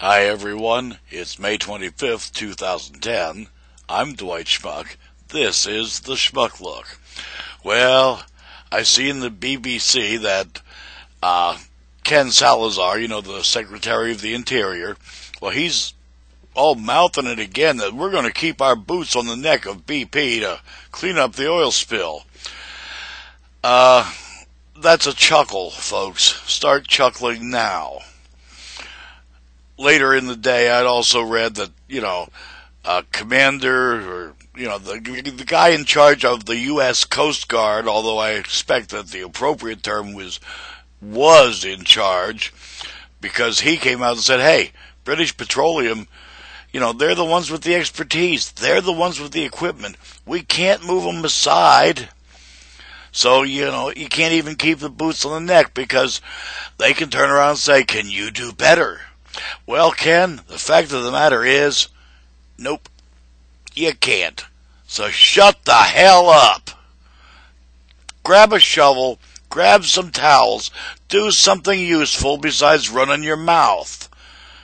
Hi everyone, it's May 25th, 2010. I'm Dwight Schmuck. This is the Schmuck Look. Well, I see in the BBC that Ken Salazar, the Secretary of the Interior, well, he's all mouthing it again that we're going to keep our boots on the neck of BP to clean up the oil spill. That's a chuckle, folks. Start chuckling now. Later in the day, I'd also read that, commander, or, the guy in charge of the U.S. Coast Guard, although I expect that the appropriate term was in charge, because he came out and said, hey, British Petroleum, they're the ones with the expertise. They're the ones with the equipment. We can't move them aside. So, you can't even keep the boots on the neck because they can turn around and say, can you do better? Well, Ken, the fact of the matter is, nope, you can't. So shut the hell up. Grab a shovel, grab some towels, do something useful besides running your mouth.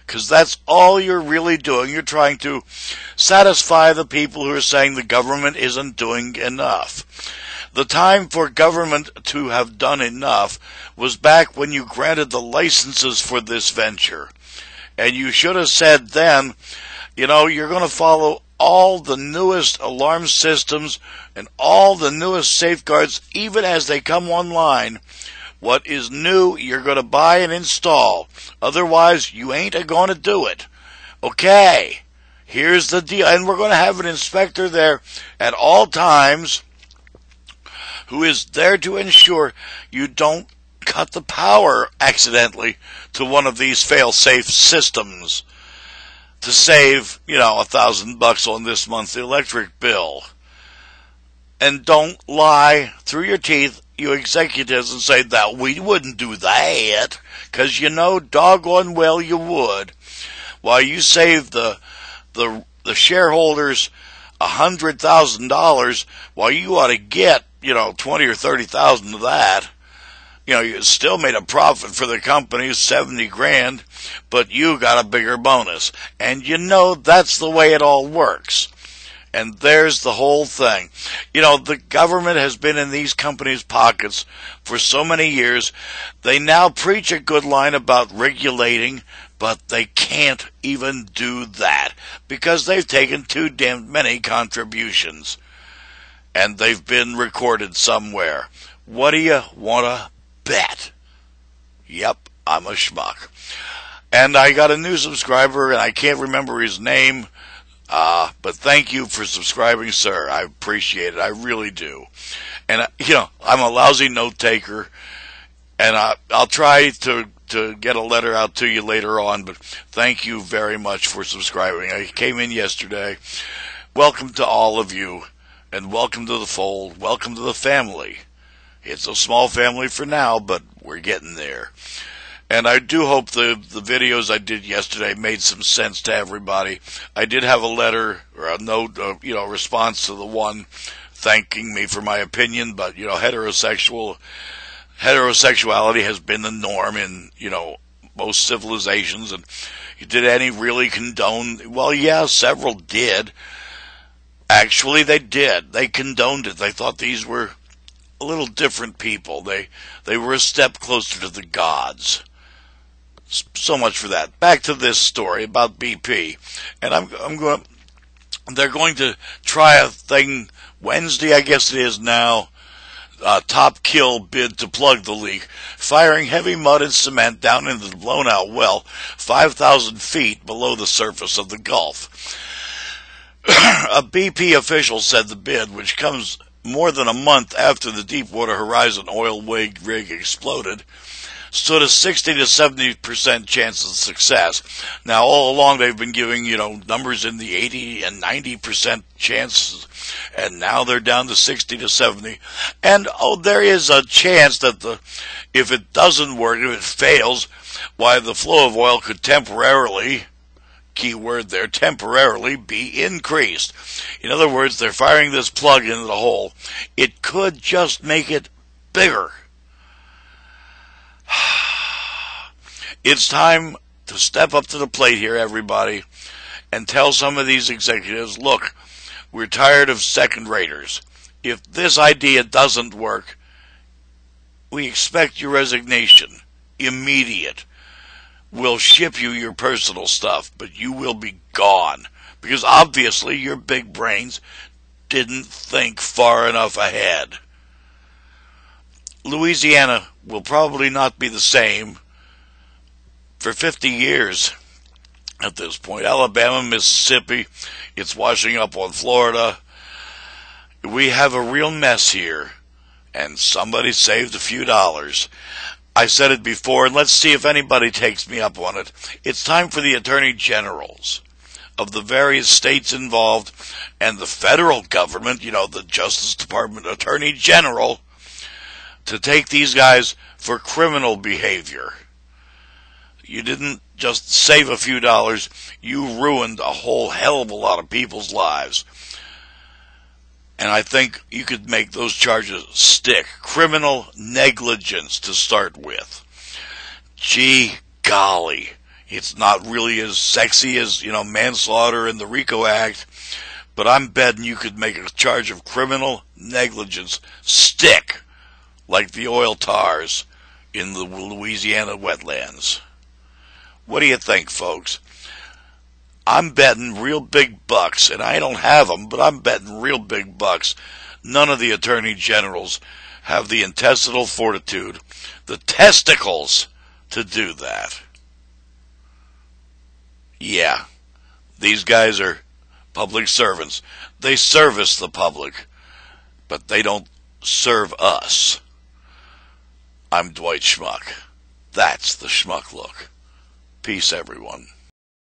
Because that's all you're really doing. You're trying to satisfy the people who are saying the government isn't doing enough. The time for government to have done enough was back when you granted the licenses for this venture. And you should have said then, you're going to follow all the newest alarm systems and all the newest safeguards, even as they come online. What is new, you're going to buy and install. Otherwise, you ain't going to do it. Okay, here's the deal. And we're going to have an inspector there at all times who is there to ensure you don't cut the power accidentally to one of these fail-safe systems to save, $1,000 on this month's electric bill. And don't lie through your teeth, you executives, and say that we wouldn't do that, because doggone well you would. While you save the shareholders $100,000, while you ought to get, 20 or 30,000 of that. You still made a profit for the company, 70 grand, but you got a bigger bonus. And that's the way it all works. And there's the whole thing. The government has been in these companies' pockets for so many years. They now preach a good line about regulating, but they can't even do that because they've taken too damn many contributions. And they've been recorded somewhere. What do you want to bet? Yep, I'm a schmuck. And I got a new subscriber, and I can't remember his name, but thank you for subscribing, sir. I appreciate it. I really do. And, I'm a lousy note taker, and I'll try to get a letter out to you later on, but thank you very much for subscribing. I came in yesterday. Welcome to all of you, and welcome to the fold. Welcome to the family. It's a small family for now, but we're getting there. And I do hope the videos I did yesterday made some sense to everybody. I did have a letter or a note, response to the one thanking me for my opinion, but, heterosexuality has been the norm in, most civilizations. And did any really condone? Well, yeah, several did. Actually, they did. They condoned it. They thought these were a little different people. They were a step closer to the gods. So much for that. Back to this story about BP. And they're going to try a thing Wednesday, I guess it is now, top kill bid to plug the leak, firing heavy mud and cement down into the blown out well 5,000 feet below the surface of the Gulf. A BP official said the bid, which comes more than a month after the Deepwater Horizon oil rig exploded, stood a 60 to 70% chance of success. Now, all along they've been giving, numbers in the 80 and 90% chances, and now they're down to 60 to 70. And, there is a chance that if it doesn't work, if it fails, why the flow of oil could temporarily, key word there, temporarily be increased. In other words, they're firing this plug into the hole. It could just make it bigger. It's time to step up to the plate here, everybody, and tell some of these executives, look, we're tired of second-raters. If this idea doesn't work, we expect your resignation. Immediate. We'll ship you your personal stuff, but you will be gone. Because obviously your big brains didn't think far enough ahead. Louisiana will probably not be the same for 50 years at this point. Alabama, Mississippi, it's washing up on Florida. We have a real mess here, and somebody saved a few dollars. I said it before, and let's see if anybody takes me up on it. It's time for the attorney generals of the various states involved and the federal government, the Justice Department Attorney General, to take these guys for criminal behavior. You didn't just save a few dollars, you ruined a whole hell of a lot of people's lives. And I think you could make those charges stick. Criminal negligence to start with. Gee golly, it's not really as sexy as, manslaughter in the RICO Act, but I'm betting you could make a charge of criminal negligence stick like the oil tars in the Louisiana wetlands. What do you think, folks? I'm betting real big bucks, and I don't have them, but I'm betting real big bucks. None of the attorney generals have the intestinal fortitude, the testicles, to do that. Yeah, these guys are public servants. They service the public, but they don't serve us. I'm Dwight Schmuck. That's the Schmuck Look. Peace, everyone.